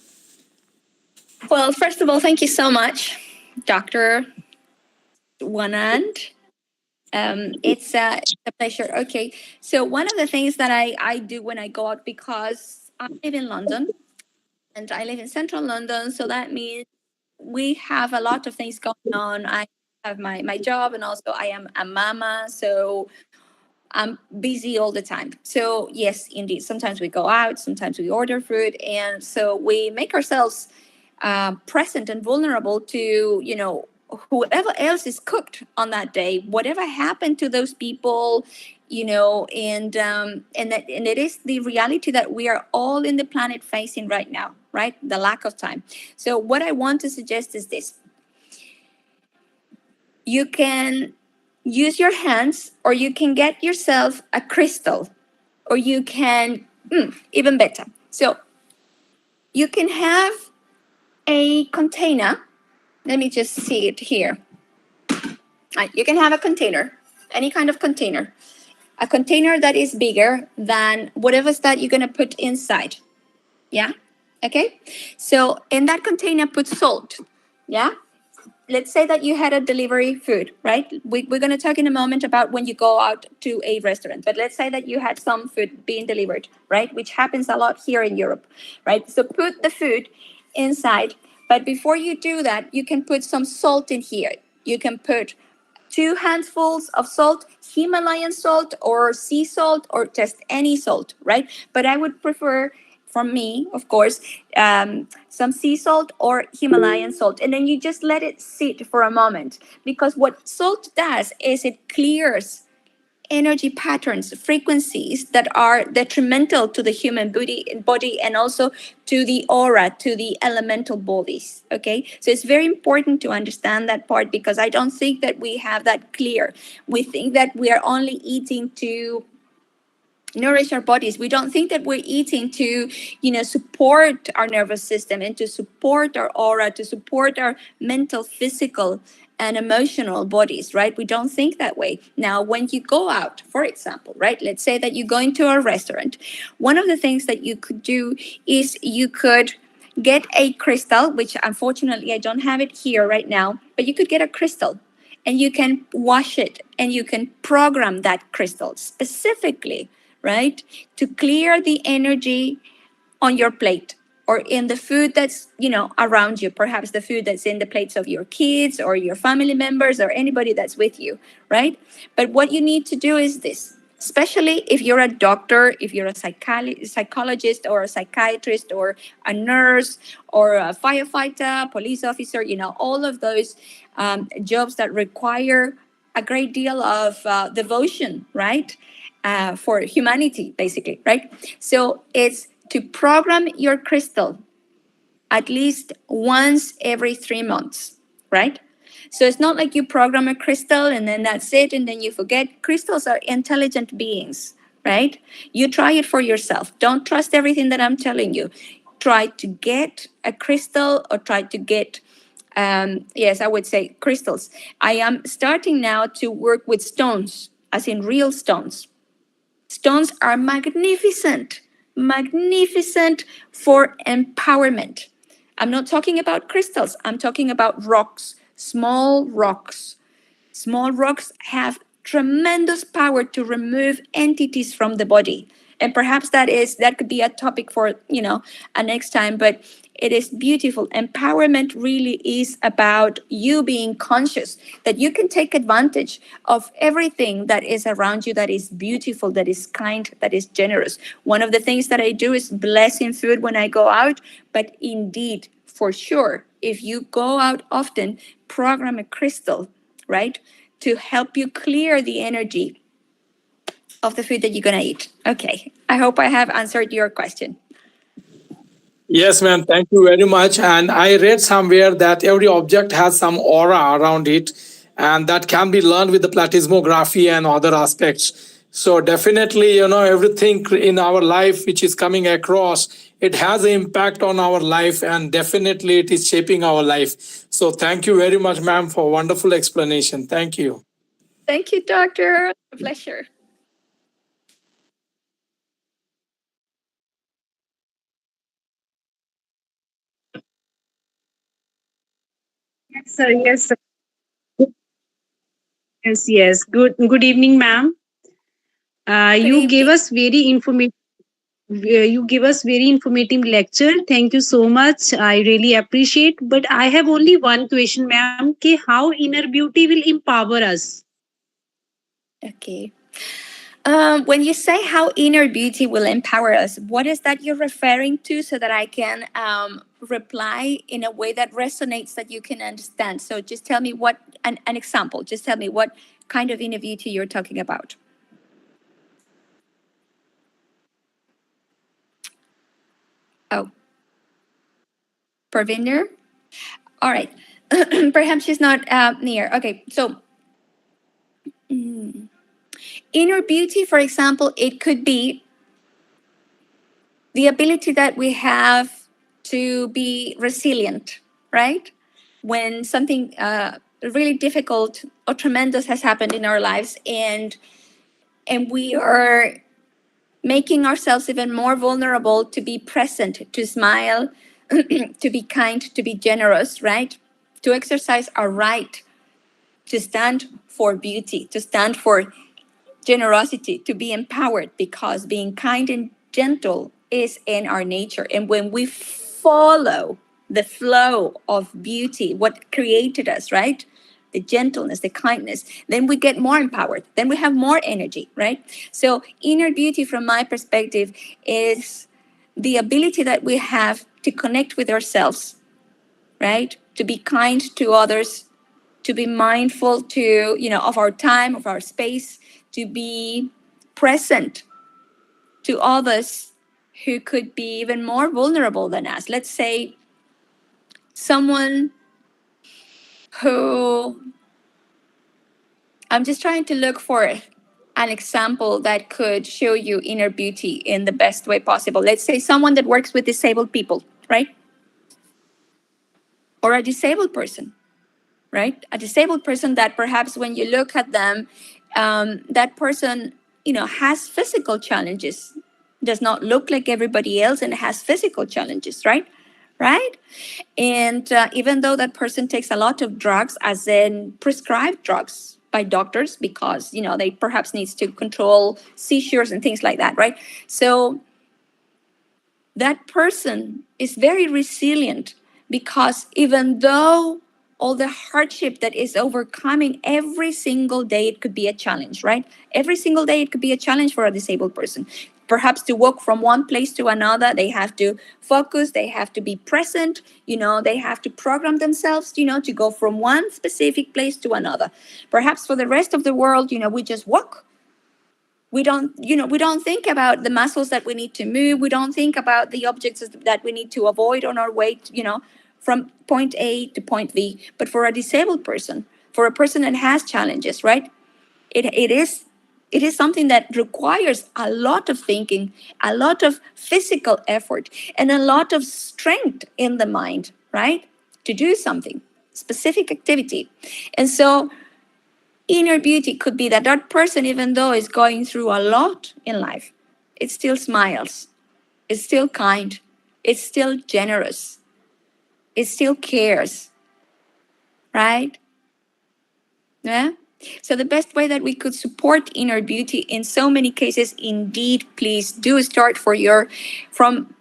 well. First of all, thank you so much, Doctor Wanand. It's a pleasure. Okay, so one of the things that I do when I go out, because I live in London and I live in central London, so that means we have a lot of things going on. I have my job, and also I am a mama, so I'm busy all the time. So yes, indeed, sometimes we go out, sometimes we order food, and so we make ourselves present and vulnerable to whoever else is cooked on that day, whatever happened to those people, and it is the reality that we are all in the planet facing right now, right? The lack of time. So what I want to suggest is this: you can use your hands, or you can get yourself a crystal, or you can even better. So you can have a container. Let me just see it here. You can have a container, any kind of container, a container that is bigger than whatever's that you're going to put inside. Yeah. Okay. So in that container, put salt. Yeah. Let's say that you had a delivery food, right? We're going to talk in a moment about when you go out to a restaurant, but let's say that you had some food being delivered, right? Which happens a lot here in Europe, right? So put the food inside, but before you do that, you can put some salt in here. You can put 2 handfuls of salt, Himalayan salt or sea salt or just any salt, right? But I would prefer, from me, of course, some sea salt or Himalayan salt. And then you just let it sit for a moment, because what salt does is it clears energy patterns, frequencies that are detrimental to the human body and also to the aura, to the elemental bodies. Okay, so it's very important to understand that part, because I don't think that we have that clear. We think that we are only eating to nourish our bodies. We don't think that we're eating to support our nervous system and to support our aura, to support our mental, physical and emotional bodies, right? We don't think that way. Now when you go out, for example, right, let's say that you go into a restaurant, one of the things that you could do is you could get a crystal, which unfortunately I don't have it here right now, but you could get a crystal and you can wash it and you can program that crystal specifically, right, to clear the energy on your plate or in the food that's around you, perhaps the food that's in the plates of your kids or your family members or anybody that's with you, right? But what you need to do is this: especially if you're a doctor, if you're a psychologist or a psychiatrist or a nurse or a firefighter, police officer, all of those jobs that require a great deal of devotion, right? For humanity, basically, right? So it's to program your crystal at least once every 3 months, right? So it's not like you program a crystal and then that's it and then you forget. Crystals are intelligent beings, right? You try it for yourself. Don't trust everything that I'm telling you. Try to get a crystal or try to get, yes, I would say crystals. I am starting now to work with stones, as in real stones. Stones are magnificent, magnificent for empowerment. I'm not talking about crystals, I'm talking about rocks, small rocks. Small rocks have tremendous power to remove entities from the body. And perhaps that could be a topic for, a next time, but it is beautiful. Empowerment really is about you being conscious that you can take advantage of everything that is around you, that is beautiful, that is kind, that is generous. One of the things that I do is blessing food when I go out, but indeed, for sure, if you go out often, program a crystal, right, to help you clear the energy of the food that you're going to eat. Okay, I hope I have answered your question. Yes, ma'am. Thank you very much. And I read somewhere that every object has some aura around it, and that can be learned with the platismography and other aspects. So definitely, everything in our life which is coming across, it has an impact on our life, and definitely it is shaping our life. So thank you very much, ma'am, for wonderful explanation. Thank you. Thank you, doctor. A pleasure. Yes, sir. Yes, sir. Yes, yes. Good evening, ma'am. Good You gave evening. us very informative. You give us very informative lecture. Thank you so much. I really appreciate. But I have only one question, ma'am. How inner beauty will empower us? Okay. When you say how inner beauty will empower us, what is that you're referring to so that I can reply in a way that resonates that you can understand? So just tell me an example. Just tell me what kind of inner beauty you're talking about. Oh, Parvinder? All right. Perhaps she's not near. Okay, so inner beauty, for example, it could be the ability that we have to be resilient, right? When something really difficult or tremendous has happened in our lives, and we are making ourselves even more vulnerable to be present, to smile, to be kind, to be generous, right? To exercise our right to stand for beauty, to stand for generosity, to be empowered, because being kind and gentle is in our nature. And when we follow the flow of beauty, what created us, right? The gentleness, the kindness, then we get more empowered. Then we have more energy, right? So, inner beauty, from my perspective, is the ability that we have to connect with ourselves, right? To be kind to others, to be mindful to, of our time, of our space, to be present to others who could be even more vulnerable than us. Let's say someone who, I'm just trying to look for an example that could show you inner beauty in the best way possible. Let's say someone that works with disabled people, right? Or a disabled person, right? A disabled person that perhaps when you look at them, that person, has physical challenges, does not look like everybody else, and has physical challenges, right? Right? And even though that person takes a lot of drugs, as in prescribed drugs by doctors, because, they perhaps needs to control seizures and things like that, right? So that person is very resilient, because even though all the hardship that is overcoming every single day, it could be a challenge, right? Every single day, it could be a challenge for a disabled person. Perhaps to walk from one place to another, they have to focus, they have to be present, they have to program themselves, to go from one specific place to another. Perhaps for the rest of the world, we just walk. We don't think about the muscles that we need to move. We don't think about the objects that we need to avoid on our way, from point A to point B. But for a disabled person, for a person that has challenges, right? It is something that requires a lot of thinking, a lot of physical effort, and a lot of strength in the mind, right? To do something, specific activity. And so inner beauty could be that person, even though is going through a lot in life, it still smiles. It's still kind. It's still generous. It still cares, right? Yeah. So the best way that we could support inner beauty in so many cases, indeed, please do start from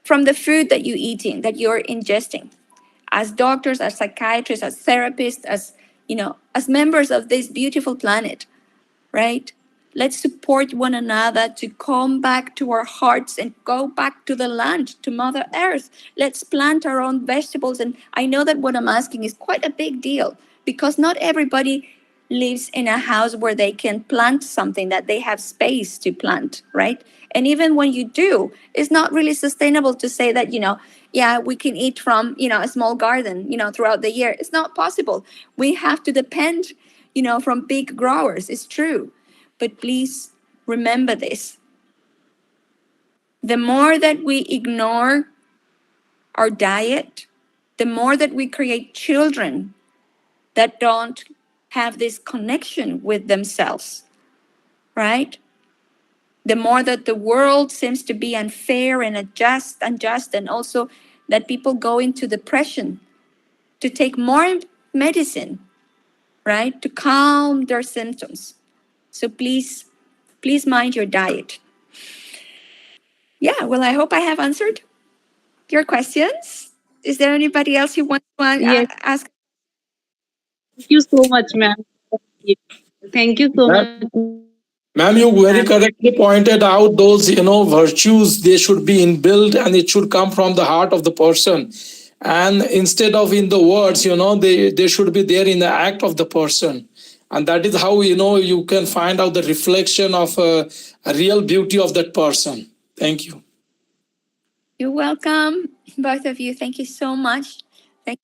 from the food that you're eating, that you're ingesting. As doctors, as psychiatrists, as therapists, as members of this beautiful planet, right? Let's support one another to come back to our hearts and go back to the land, to Mother Earth. Let's plant our own vegetables. And I know that what I'm asking is quite a big deal because not everybody lives in a house where they can plant something, that they have space to plant, right? And even when you do, it's not really sustainable to say that, yeah, we can eat from, a small garden, throughout the year. It's not possible. We have to depend from big growers. It's true. But please remember this. The more that we ignore our diet, the more that we create children that don't have this connection with themselves, right? The more that the world seems to be unfair and unjust, and also that people go into depression to take more medicine, right? To calm their symptoms. So please mind your diet. Yeah, well, I hope I have answered your questions. Is there anybody else who wants to Yes, ask? thank you so much, ma'am. Thank you so much, ma'am. Ma'am, you very correctly pointed out those, virtues, they should be inbuilt and it should come from the heart of the person. And instead of in the words, they should be there in the act of the person. And that is how, you can find out the reflection of a real beauty of that person. Thank you. You're welcome, both of you. Thank you so much. Thank you.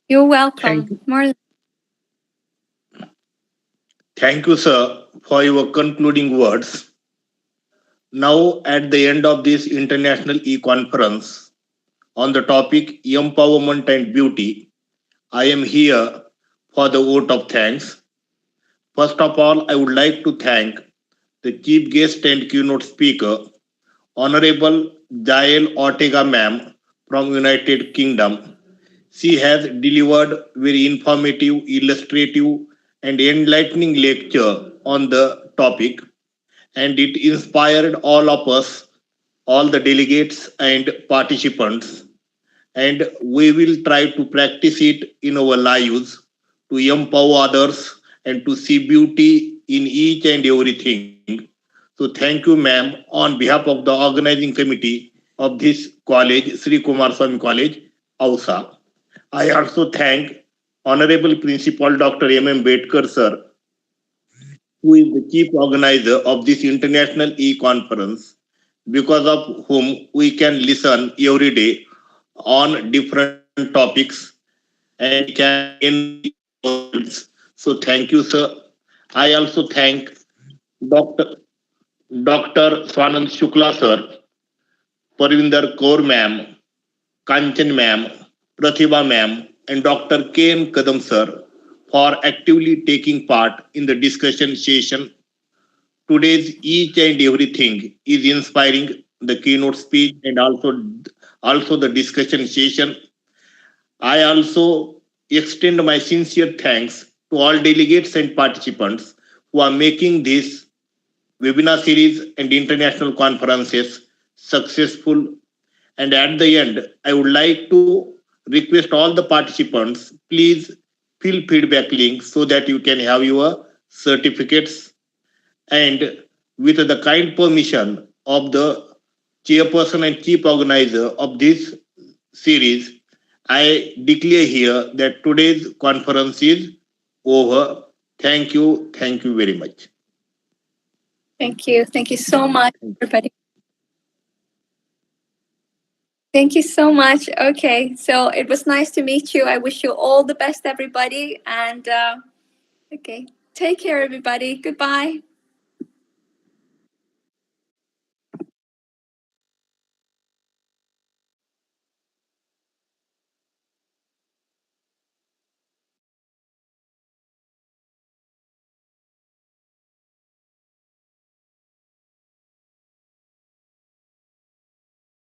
You're Thank welcome. you. More. Thank you, sir, for your concluding words. Now, at the end of this international e-conference on the topic empowerment and beauty, I am here for the vote of thanks. First of all, I would like to thank the chief guest and keynote speaker, Honorable Jael Ortega ma'am, from United Kingdom. She has delivered very informative, illustrative, and enlightening lecture on the topic, and it inspired all of us, all the delegates and participants, and we will try to practice it in our lives to empower others and to see beauty in each and everything. So thank you, ma'am, on behalf of the organizing committee of this college, Shri Kumarswami College, Ausa. I also thank Honorable Principal Dr. M. Bedkar, sir, who is the chief organizer of this international e-conference, because of whom we can listen every day on different topics and we can enrich ourselves. So thank you, sir. I also thank Dr. Dr. Swanand Shukla, sir, Parvinder Kaur, ma'am, Kanchan, ma'am, Pratibha, ma'am, and Dr. K.M. Kadam, sir, for actively taking part in the discussion session. Today's each and everything is inspiring, the keynote speech and also the discussion session. I also extend my sincere thanks to all delegates and participants who are making this webinar series and international conferences successful. And at the end, I would like to request all the participants, please fill feedback link so that you can have your certificates. And with the kind permission of the chairperson and chief organizer of this series, I declare here that today's conference is over. Thank you. Thank you very much. Thank you. Thank you so much, everybody. Thank you so much. Okay, so it was nice to meet you. I wish you all the best, everybody. And okay, take care, everybody. Goodbye.